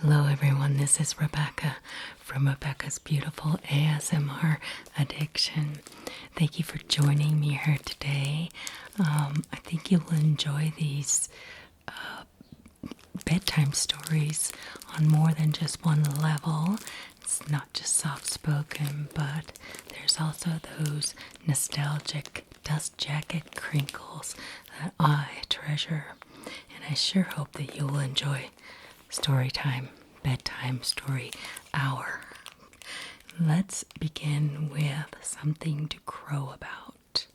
Hello everyone, this is Rebecca from Rebecca's Beautiful ASMR Addiction. Thank you for joining me here today. I think you'll enjoy these bedtime stories on more than just one level. It's not just soft-spoken, but there's also those nostalgic dust jacket crinkles that I treasure. And I sure hope that you'll enjoy story time, bedtime story hour. Let's begin with something to crow about.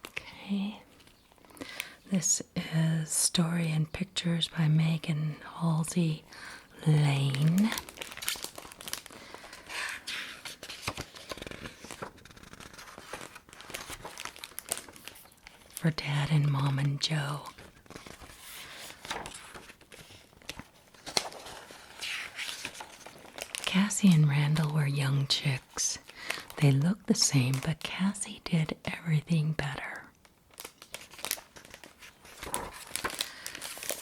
Okay. This is Story and Pictures by Megan Halsey Lane. For Dad and Mom and Joe. Cassie and Randall were young chicks. They looked the same, but Cassie did everything better.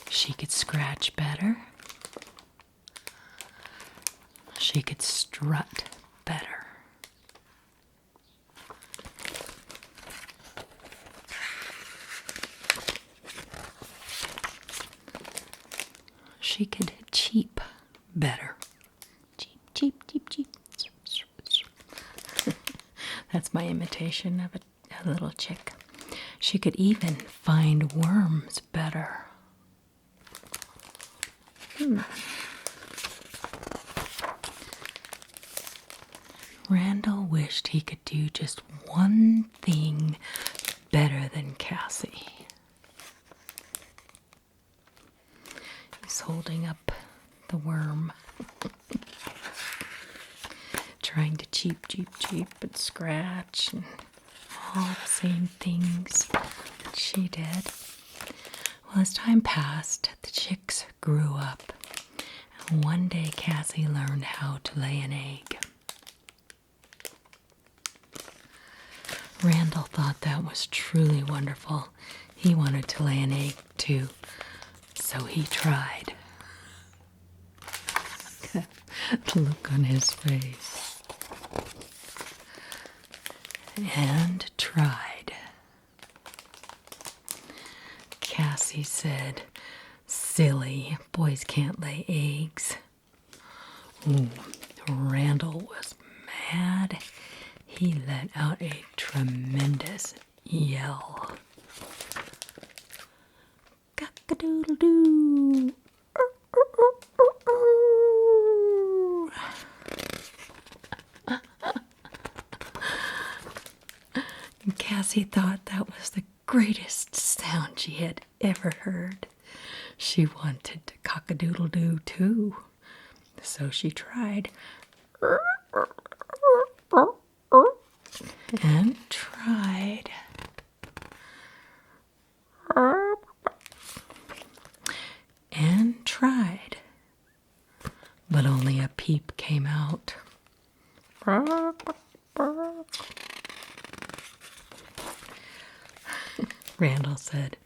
She could scratch better. She could strut better. She could cheep better. Cheep. That's my imitation of a little chick. She could even find worms better. Randall wished he could do just one thing better than Cassie. He's holding up the worm. Trying to cheep and scratch and all the same things that she did. Well, as time passed, the chicks grew up. And one day Cassie learned how to lay an egg. Randall thought that was truly wonderful. He wanted to lay an egg too, so he tried. The look on his face. And tried. Cassie said, "Silly, boys can't lay eggs." Ooh, Randall was mad. He let out a tremendous yell. Cock-a-doodle-doo. Cassie thought that was the greatest sound she had ever heard. She wanted to cock-a-doodle-doo too, so she tried. And tried. And tried. But only a peep came out. Randall said,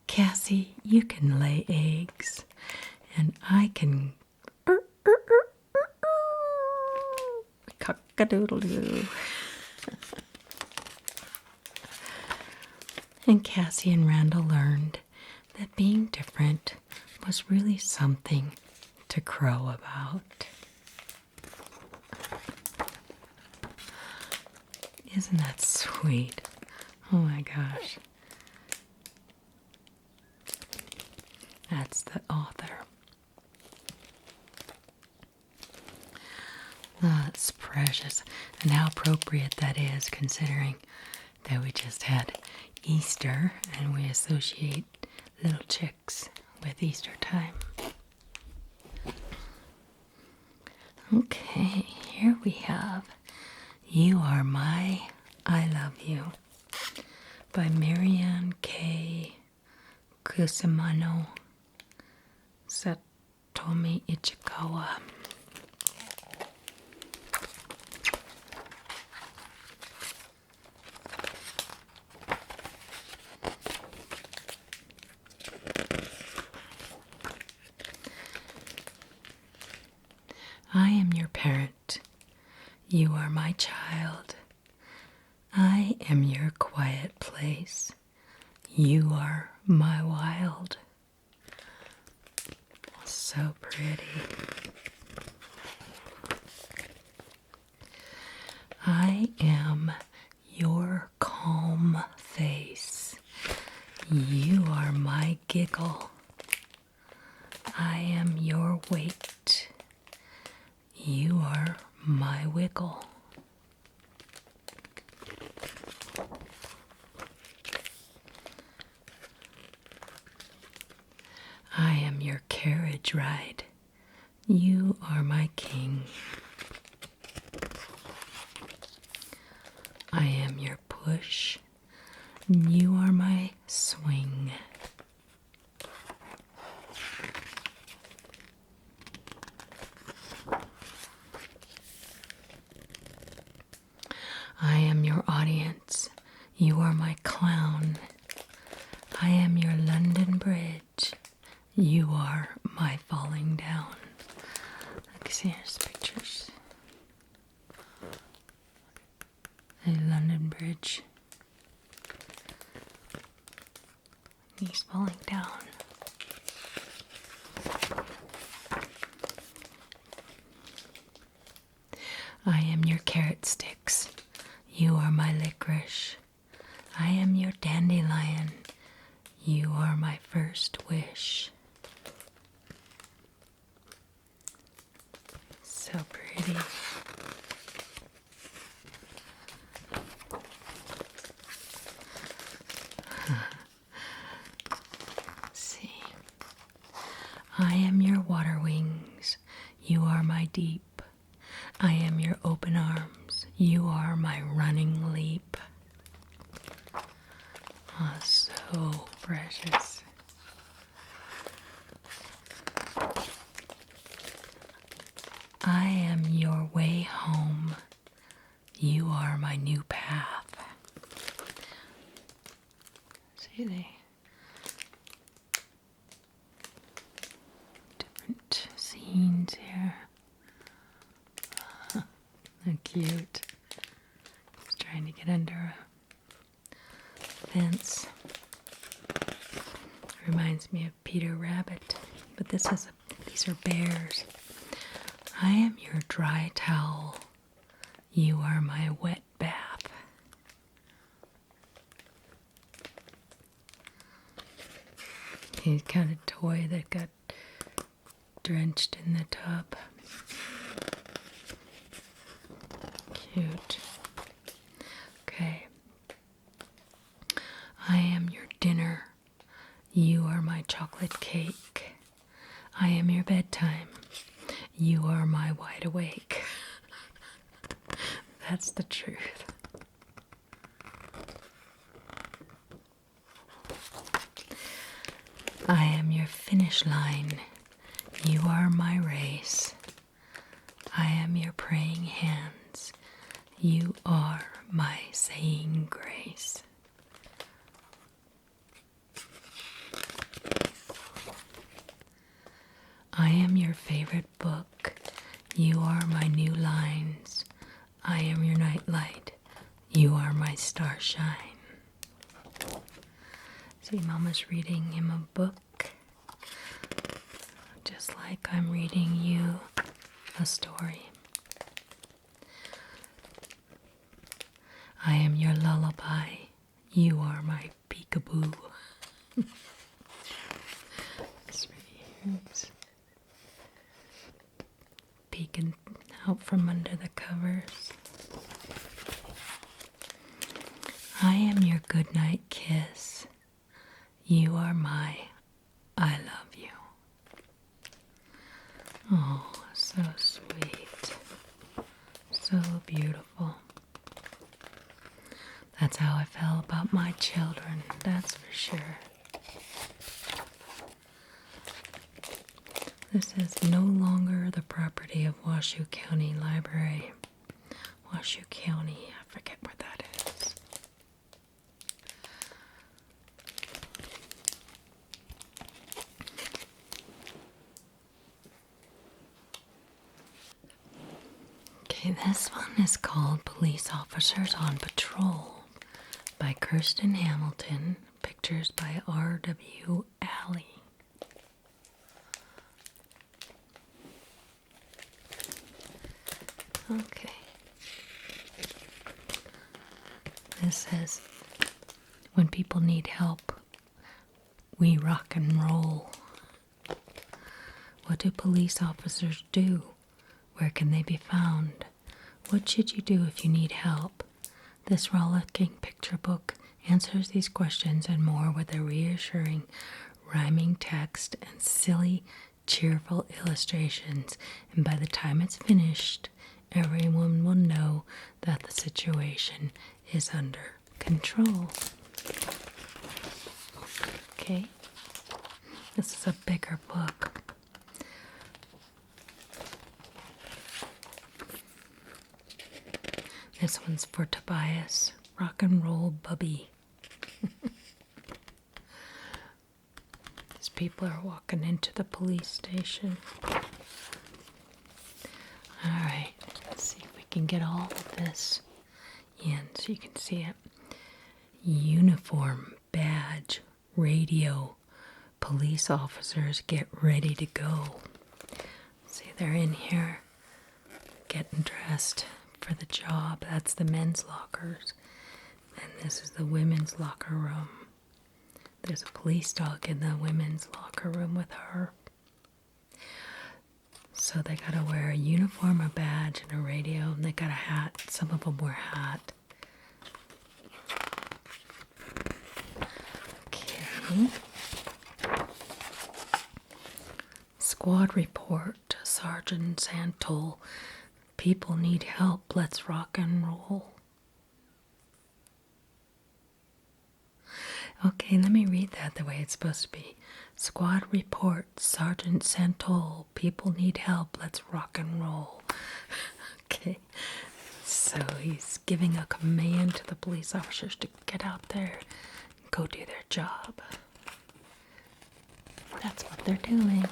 "Cassie, you can lay eggs, and I can cock-a-doodle-doo." And Cassie and Randall learned that being different was really something to crow about. Isn't that sweet? Oh my gosh. That's the author. That's precious. And how appropriate that is, considering that we just had Easter and we associate little chicks with Easter time. Okay, here we have You Are My I Love You by Meridian K. Kusamano Satomi Ichikawa. You are my child. I am your quiet place. You are my wild. So pretty. I am your calm face. You are my giggle. I am your weight. You are my wiggle. I am your carriage ride. You are my king. I am your push. You are my swing. I am your audience. You are my clown. I am your London Bridge. You are my falling down. Look, see, here's pictures. The London Bridge. He's falling down. I am your carrot sticks. You are my licorice. I am your dandelion. You are my first wish. So pretty. Let's see. I am your water wings. You are my deep. I am your open arms. You are my running leap. Oh, so precious. I am your way home. You are my new path. See, they different scenes here. They're cute. He's trying to get under a fence. Reminds me of Peter Rabbit, but these are bears. I am your dry towel. You are my wet bath. He's got a toy that got drenched in the tub. Cute. Okay. I am your dinner. You are my chocolate cake. I am your bedtime. You are my wide awake. That's the truth. I am your finish line. You are my race. I am your praying hands. You are my saying grace. I am your favorite book. You are my new lines. I am your nightlight. You are my starshine. See, Mama's reading him a book, just like I'm reading you a story. I am your lullaby. You are my peekaboo. It's really cute. Peeking out from under the covers. I am your goodnight kiss. You are my I love you. Oh, so sweet. So beautiful. That's how I felt about my children, that's for sure. This is no longer the property of Washoe County Library. Washoe County, I forget where that is. Okay, Okay, this one is called Police Officers on Patrol by Kirsten Hamilton. Pictures by R.W. Alley. Okay. This says, when people need help, we rock and roll. What do police officers do? Where can they be found? What should you do if you need help? This rollicking picture book answers these questions and more with a reassuring, rhyming text and silly, cheerful illustrations. And by the time it's finished, everyone will know that the situation is under control. Okay, this is a bigger book. This one's for Tobias, Rock and Roll Bubby. These people are walking into the police station. Alright, let's see if we can get all of this in so you can see it. Uniform, badge, radio, police officers get ready to go. See, they're in here getting dressed for the job. That's the men's lockers. And this is the women's locker room. There's a police dog in the women's locker room with her. So they gotta wear a uniform, a badge, and a radio, and they got a hat. Some of them wear a hat. Okay. Squad report, Sergeant Santol. People need help. Let's rock and roll. Okay, let me read that the way it's supposed to be. Squad report, Sergeant Santol. People need help. Let's rock and roll. Okay, so he's giving a command to the police officers to get out there and go do their job. That's what they're doing.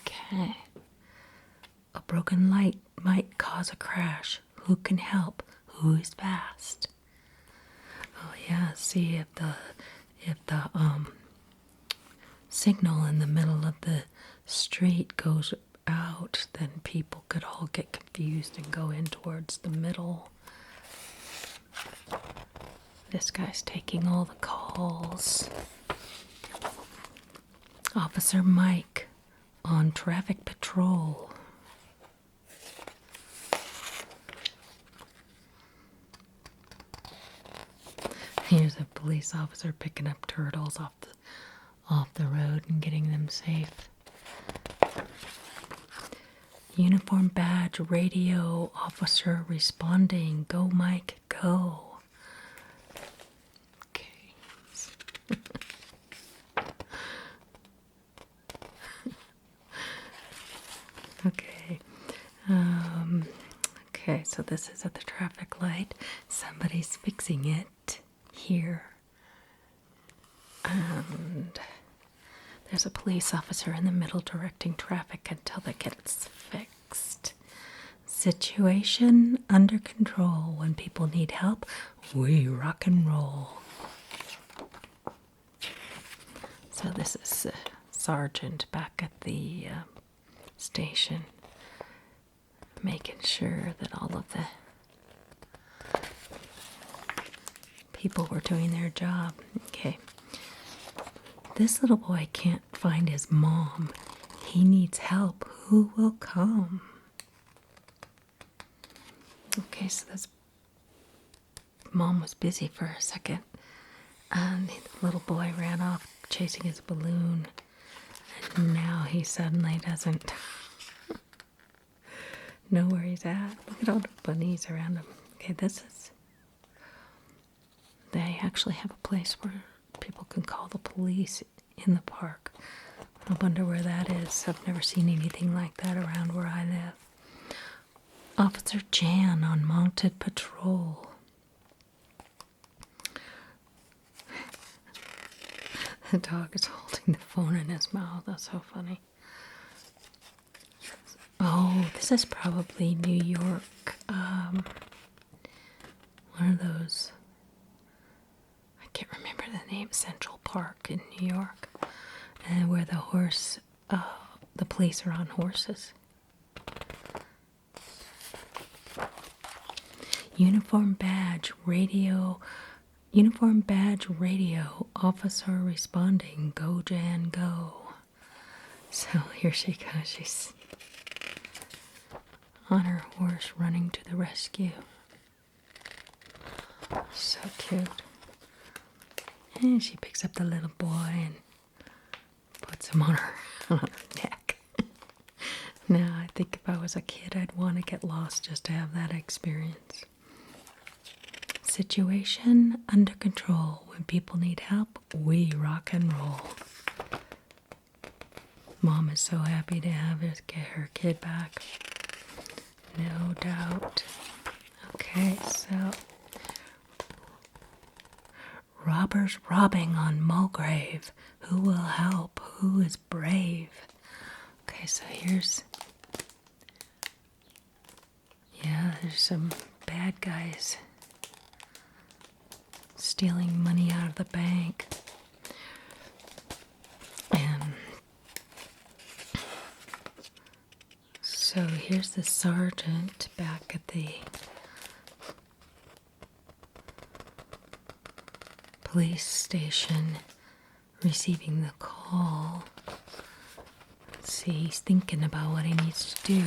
Okay. A broken light might cause a crash. Who can help? Who is fast? Oh yeah, see if the signal in the middle of the street goes out, then people could all get confused and go in towards the middle. This guy's taking all the calls. Officer Mike on traffic patrol. Here's a police officer picking up turtles off the road and getting them safe. Uniform badge, radio, officer responding. Go, Mike, go. Okay. Okay. Okay, so this is at the traffic light. Somebody's fixing it here. And there's a police officer in the middle directing traffic until they get it fixed. Situation under control. When people need help, we rock and roll. So this is Sergeant back at the station, making sure that all of the people were doing their job. Okay. This little boy can't find his mom. He needs help. Who will come? Okay, so this mom was busy for a second, and the little boy ran off chasing his balloon, and now he suddenly doesn't know where he's at. Look at all the bunnies around him. Okay, they actually have a place where people can call the police in the park. I wonder where that is. I've never seen anything like that around where I live. Officer Jan on mounted patrol. The dog is holding the phone in his mouth. That's so funny. Oh, this This is probably New York. One of those. I can't remember the name. Central Park in New York, and where the police are on horses. Uniform badge radio, officer responding, go Jan, go. So here she goes, she's on her horse running to the rescue. So cute. And she picks up the little boy and puts him on her neck. Now, I think if I was a kid, I'd want to get lost just to have that experience. Situation under control. When people need help, we rock and roll. Mom is so happy to have her kid back. No doubt. Okay, so robbers robbing on Mulgrave. Who will help? Who is brave? Okay, so here's... Yeah, there's some bad guys stealing money out of the bank. And so here's the sergeant back at the police station receiving the call. Let's see, he's thinking about what he needs to do.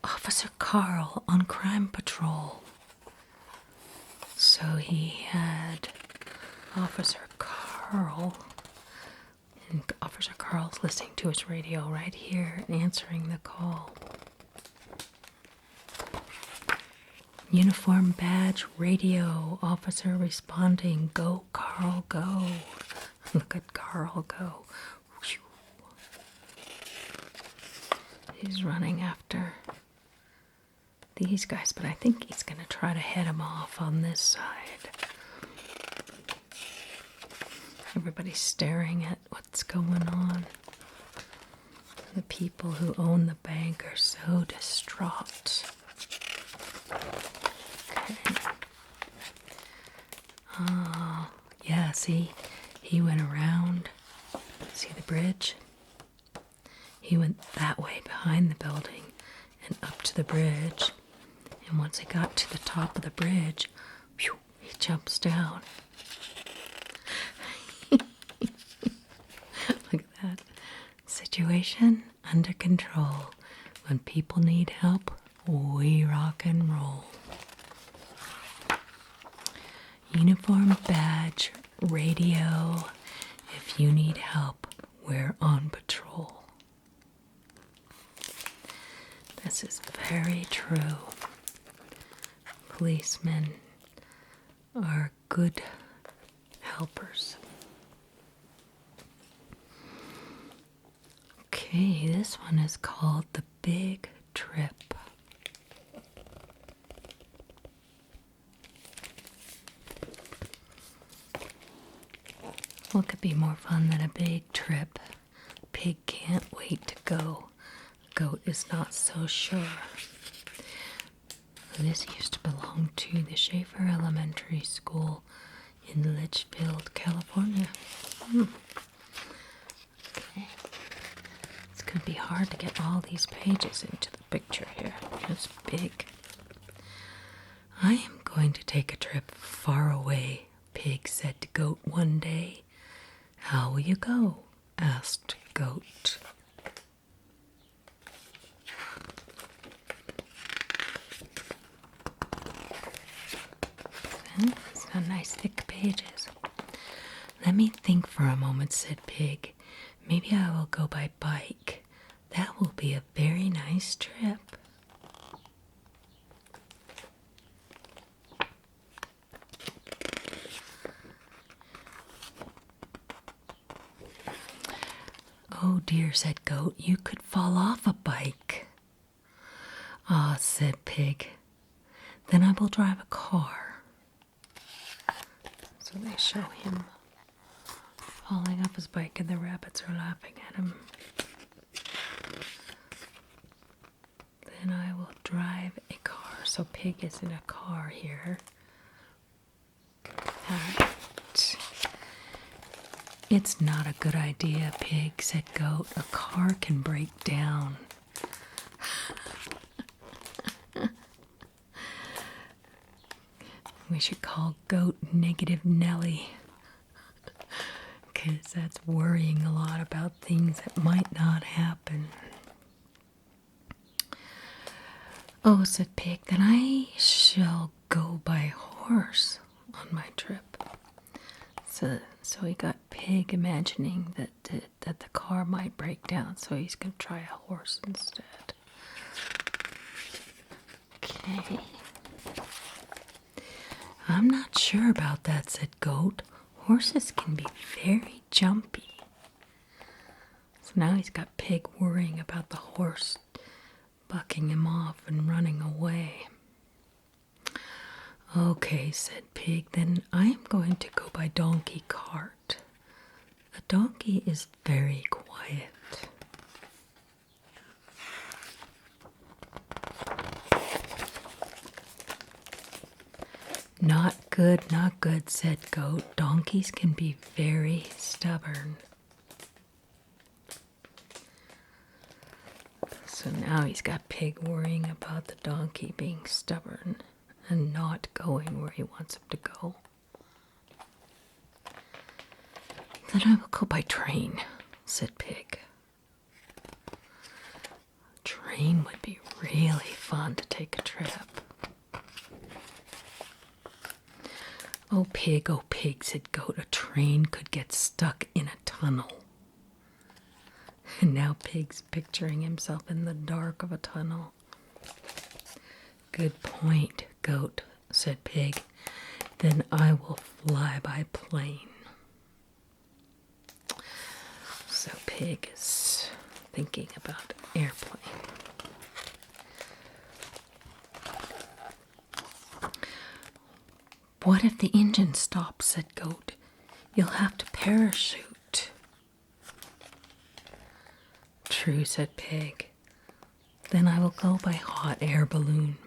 Officer Carl on crime patrol. So he had Officer Carl, and Officer Carl's listening to his radio right here and answering the call. Uniform badge, radio, officer responding, go Carl, go. Look at Carl go. He's running after these guys, but I think he's going to try to head them off on this side. Everybody's staring at what's going on. The people who own the bank are so distraught. Okay. Yeah, see, he went around. See the bridge? He went that way behind the building and up to the bridge. And once he got to the top of the bridge, whew, he jumps down. Look at that. Situation under control. When people need help, we rock and roll. Uniform badge, radio. If you need help, we're on patrol. This is very true. Policemen are good helpers. Okay, this one is called The Big Trip. What could be more fun than a big trip? Pig can't wait to go. Goat is not so sure. This used to belong to the Schaefer Elementary School in Litchfield, California. Okay. It's going to be hard to get all these pages into the picture here. It's big. I am going to take a trip far away, Pig said to Goat one day. How will you go? Asked Goat. It's got nice thick pages. Let me think for a moment, said Pig. Maybe I will go by bike. That will be a very nice trip. Oh dear, said Goat, you could fall off a bike. Ah, said Pig, then I will drive a car. So they show him falling off his bike and the rabbits are laughing at him. then I will drive a car. So Pig is in a car here. Alright. It's not a good idea, Pig, said Goat. A car can break down. We should call Goat Negative Nelly, because that's worrying a lot about things that might not happen. Oh, said Pig, then I shall go by horse on my trip. So he got Pig imagining that the car might break down, so he's going to try a horse instead. Okay. I'm not sure about that, said Goat. Horses can be very jumpy. So now he's got Pig worrying about the horse bucking him off and running away. Okay, said Pig, then I am going to go by donkey cart. A donkey is very quiet. Not good, not good, said Goat. Donkeys can be very stubborn. So now he's got Pig worrying about the donkey being stubborn and not going where he wants him to go. Then I will go by train, said Pig. Train would be really fun to take a trip. Oh, Pig, said Goat, a train could get stuck in a tunnel. And now Pig's picturing himself in the dark of a tunnel. Good point, Goat, said Pig. Then I will fly by plane. So Pig is thinking about airplane. What if the engine stops, said Goat. You'll have to parachute. True, said Pig. Then I will go by hot air balloon.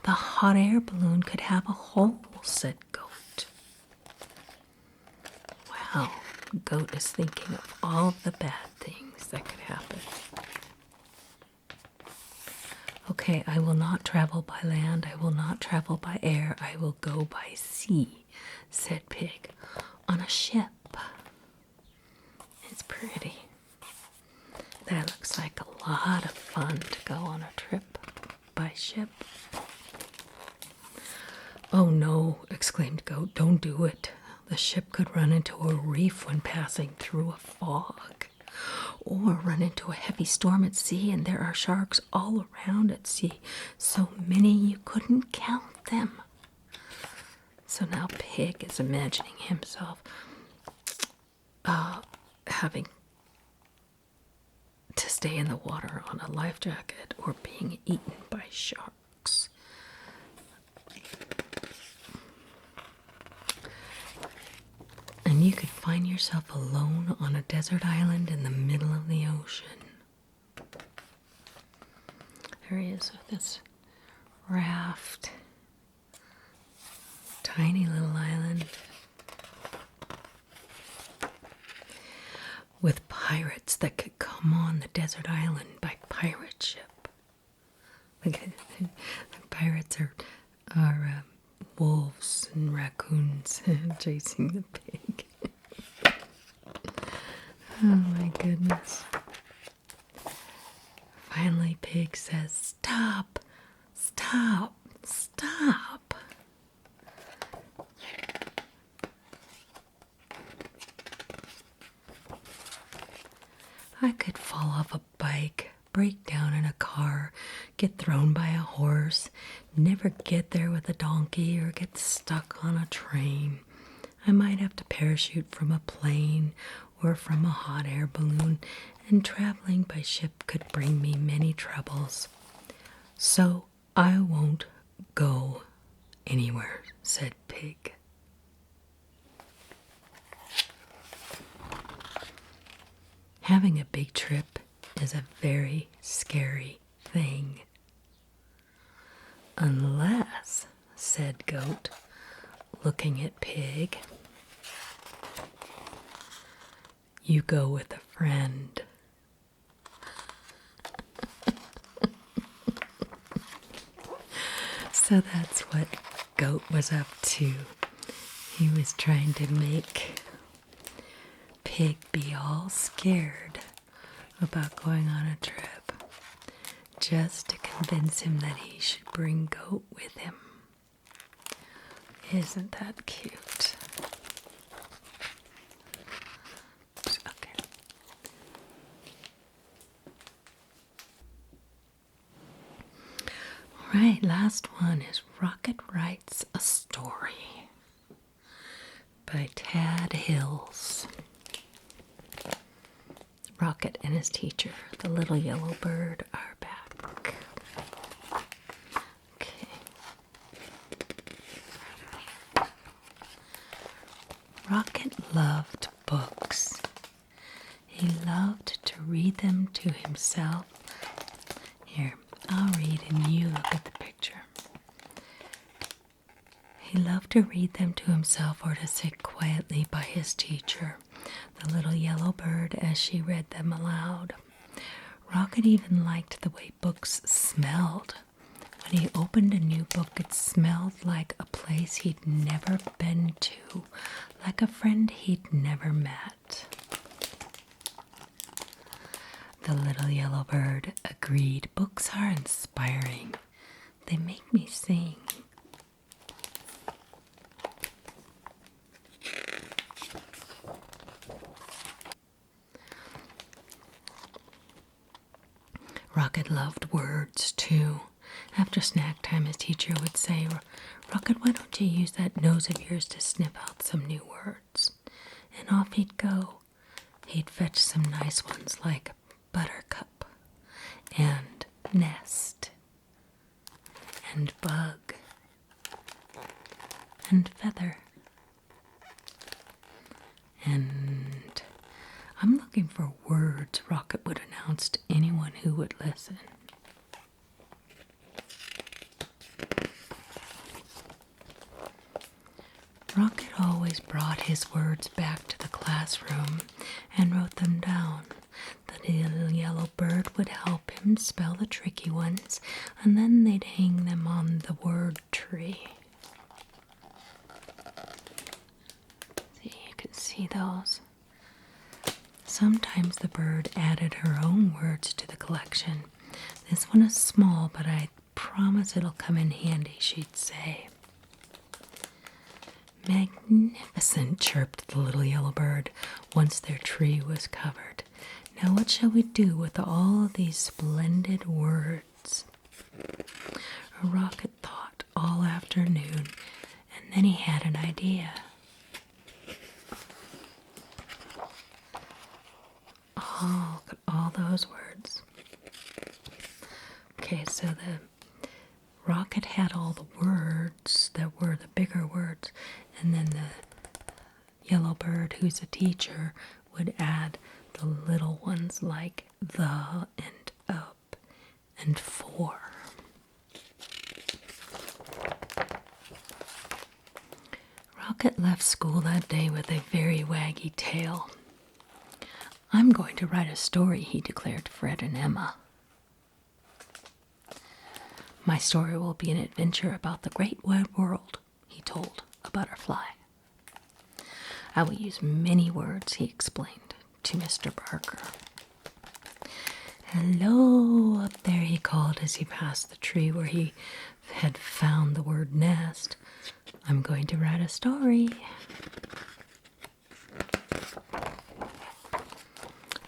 The hot air balloon could have a hole, said Goat. Wow, Goat is thinking of all the bad things that could happen. Okay, I will not travel by land, I will not travel by air, I will go by sea, said Pig, on a ship. It's pretty. That looks like a lot of fun to go on a trip by ship. Oh no, exclaimed Goat, don't do it. The ship could run into a reef when passing through a fog, or run into a heavy storm at sea, and there are sharks all around at sea, so many you couldn't count them. So now Pig is imagining himself having to stay in the water on a life jacket or being eaten by sharks. And you could find yourself alone on a desert island in the middle of the ocean. There he is with this raft. Tiny little island. With pirates that could come on the desert island by pirate ship. The pirates are wolves and raccoons chasing the pig. Oh my goodness. Finally, Pig says, "Stop, stop, stop." I could fall off a bike, break down in a car, get thrown by a horse, never get there with a donkey, or get stuck on a train. I might have to parachute from a plane or from a hot air balloon, and traveling by ship could bring me many troubles. So I won't go anywhere, said Pig. Having a big trip is a very scary thing. Unless, said Goat, looking at Pig, you go with a friend. So that's what Goat was up to. He was trying to make Pig be all scared about going on a trip, just to convince him that he should bring Goat with him. Isn't that cute? Okay. All right, last one is Rocket Writes a Story by Tad Hills. Rocket and his teacher, the little yellow bird, are back. Okay. Rocket loved books. He loved to read them to himself. Here, I'll read and you look at the picture. He loved to read them to himself or to sit quietly by his teacher, the little yellow bird, as she read them aloud. Rocket even liked the way books smelled. When he opened a new book, it smelled like a place he'd never been to, like a friend he'd never met. The little yellow bird agreed. Books are inspiring. They make me sing. Rocket loved words, too. After snack time, his teacher would say, Rocket, why don't you use that nose of yours to sniff out some new words? And off he'd go. He'd fetch some nice ones like buttercup and nest and bug and feather. And I'm looking for words, Rocket would announce to anyone who would listen. Rocket always brought his words back to the classroom and wrote them down. The little yellow bird would help him spell the tricky ones, and then they'd hang them on the word tree. See, you can see those. Sometimes the bird added her own words to the collection. This one is small, but I promise it'll come in handy, she'd say. Magnificent, chirped the little yellow bird once their tree was covered. Now what shall we do with all of these splendid words? Rocket thought all afternoon, and then he had an idea. Oh, look at all those words. Okay, so the Rocket had all the words that were the bigger words, and then the yellow bird, who's a teacher, would add the little ones like the and up and for. Rocket left school that day with a very waggy tail. I'm going to write a story, he declared to Fred and Emma. My story will be an adventure about the great wide world, he told a butterfly. I will use many words, he explained to Mr. Barker. Hello, up there, he called as he passed the tree where he had found the word nest. I'm going to write a story.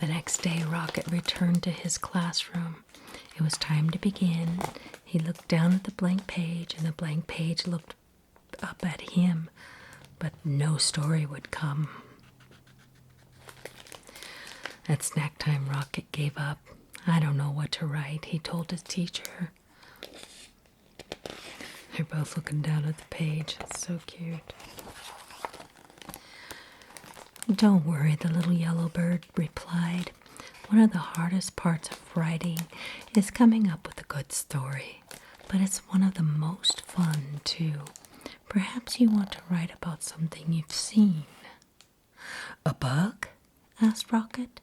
The next day, Rocket returned to his classroom. It was time to begin. He looked down at the blank page, and the blank page looked up at him, but no story would come. At snack time, Rocket gave up. I don't know what to write, he told his teacher. They're both looking down at the page. It's so cute. Don't worry, the little yellow bird replied. One of the hardest parts of writing is coming up with a good story, but it's one of the most fun too. Perhaps you want to write about something you've seen. A bug? Asked Rocket.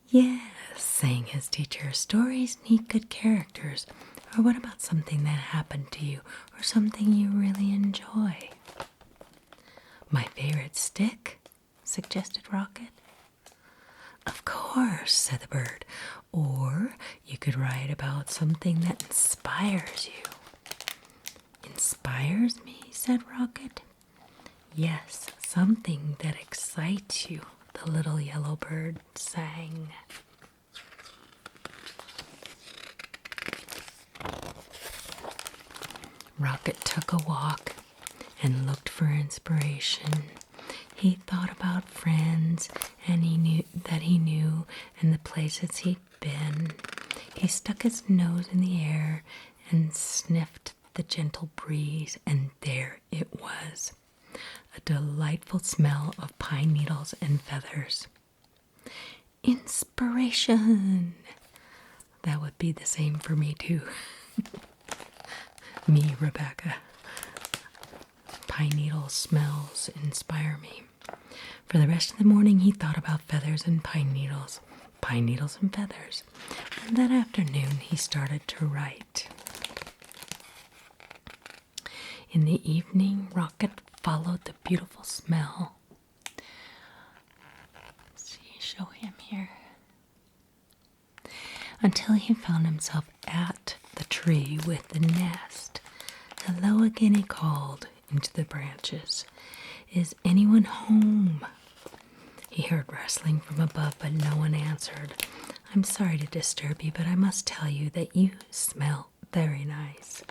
Yes, saying his teacher. Stories need good characters. Or what about something that happened to you, or something you really enjoy? My favorite stick? Suggested Rocket. Of course, said the bird. Or you could write about something that inspires you. Inspires me? Said Rocket. Yes, something that excites you, the little yellow bird sang. Rocket took a walk and looked for inspiration. He thought about friends and he knew and the places he'd been. He stuck his nose in the air and sniffed the gentle breeze, and there it was, a delightful smell of pine needles and feathers. Inspiration! That would be the same for me too. Me, Rebecca. Pine needle smells inspire me. For the rest of the morning, he thought about feathers and pine needles and feathers. And that afternoon, he started to write. In the evening, Rocket followed the beautiful smell. Let's see, show him here. Until he found himself at the tree with the nest. Hello again, he called into the branches. Is anyone home? He heard rustling from above, but no one answered. I'm sorry to disturb you, but I must tell you that you smell very nice.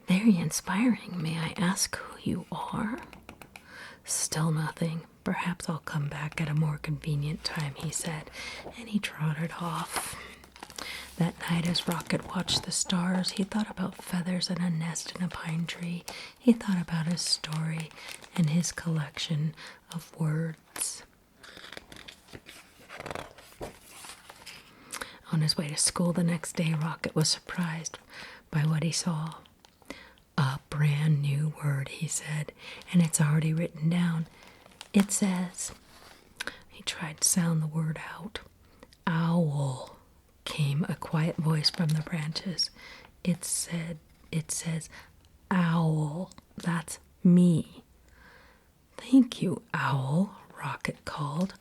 Very inspiring. May I ask who you are? Still nothing. Perhaps I'll come back at a more convenient time, he said, and he trotted off. That night, as Rocket watched the stars, he thought about feathers and a nest in a pine tree. He thought about his story and his collection of words. On his way to school the next day, Rocket was surprised by what he saw. A brand new word, he said, and it's already written down. It says, he tried to sound the word out. Owl, came a quiet voice from the branches. It says, owl, that's me. Thank you, Owl, Rocket called.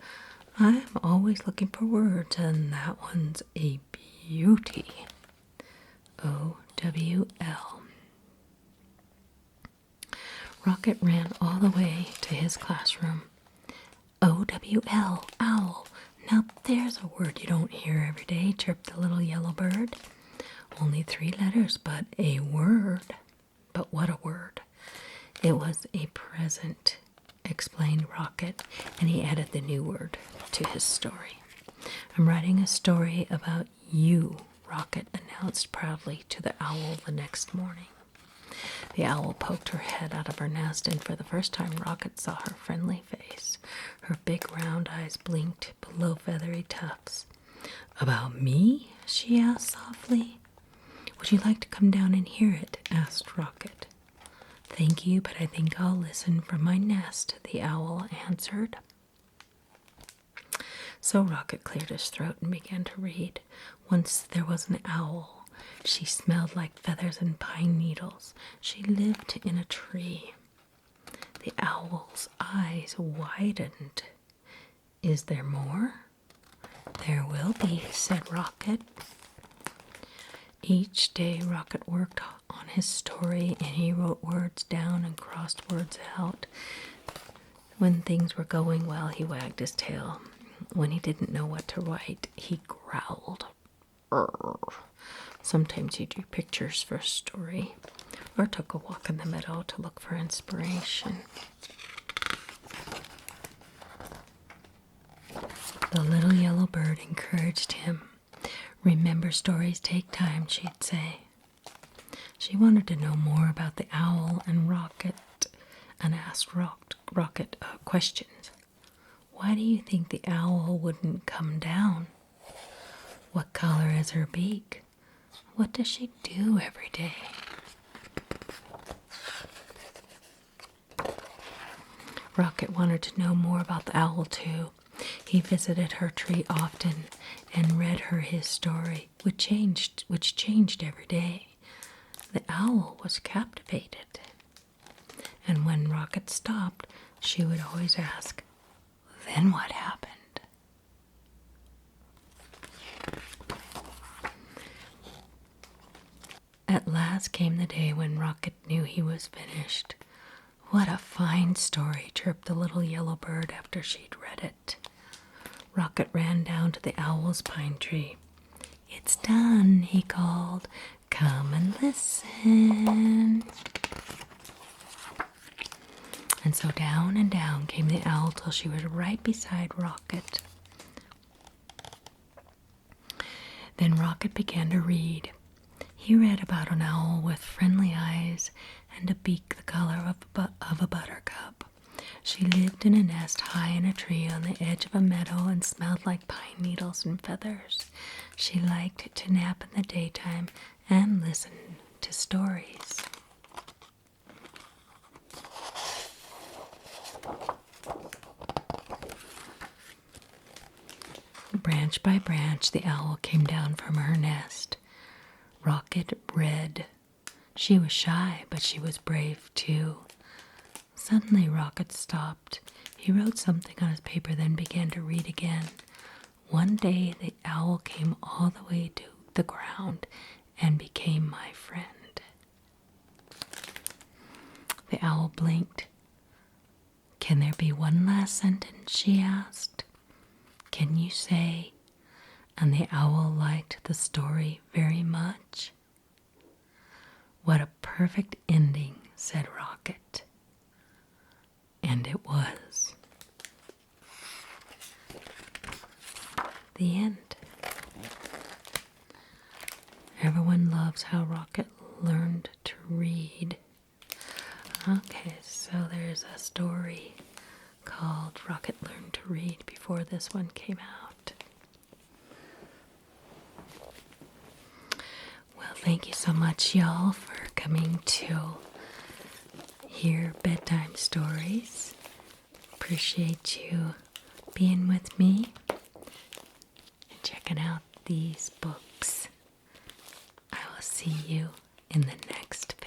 I'm always looking for words, and that one's a beauty. O-W-L. Rocket ran all the way to his classroom. O-W-L, owl. Now there's a word you don't hear every day, chirped the little yellow bird. Only 3 letters, but a word. But what a word. It was a present, explained Rocket, and he added the new word to his story. I'm writing a story about you, Rocket announced proudly to the owl the next morning. The owl poked her head out of her nest, and for the first time Rocket saw her friendly face. Her big round eyes blinked below feathery tufts. About me? She asked softly. Would you like to come down and hear it? Asked Rocket. Thank you, but I think I'll listen from my nest, the owl answered. So Rocket cleared his throat and began to read. Once there was an owl. She smelled like feathers and pine needles. She lived in a tree. The owl's eyes widened. Is there more? There will be, said Rocket. Each day Rocket worked on his story, and he wrote words down and crossed words out. When things were going well, he wagged his tail. When he didn't know what to write, he growled. Urgh. Sometimes he drew pictures for a story, or took a walk in the meadow to look for inspiration. The little yellow bird encouraged him. Remember, stories take time, she'd say. She wanted to know more about the owl and Rocket, and asked Rocket questions. Why do you think the owl wouldn't come down? What color is her beak? What does she do every day? Rocket wanted to know more about the owl too. He visited her tree often and read her his story, which changed every day. The owl was captivated. And when Rocket stopped, she would always ask, "Then what happened?" At last came the day when Rocket knew he was finished. "What a fine story," chirped the little yellow bird after she'd read it. Rocket ran down to the owl's pine tree. "It's done," he called. "Come and listen." And so down and down came the owl till she was right beside Rocket. Then Rocket began to read. He read about an owl with friendly eyes and a beak the color of a buttercup. She lived in a nest high in a tree on the edge of a meadow and smelled like pine needles and feathers. She liked to nap in the daytime and listen to stories. Branch by branch, the owl came down from her nest. Rocket read. She was shy, but she was brave too. Suddenly, Rocket stopped. He wrote something on his paper, then began to read again. One day, the owl came all the way to the ground and became my friend. The owl blinked. "Can there be one last sentence?" she asked. "Can you say, 'And the owl liked the story very much'?" "What a perfect ending," said Rocket. And it was. The end. Everyone loves how Rocket learned to read. Okay, so there's a story called Rocket Learned to Read before this one came out. Well, thank you so much, y'all, for coming to hear bedtime stories. Appreciate you being with me and checking out these books. I will see you in the next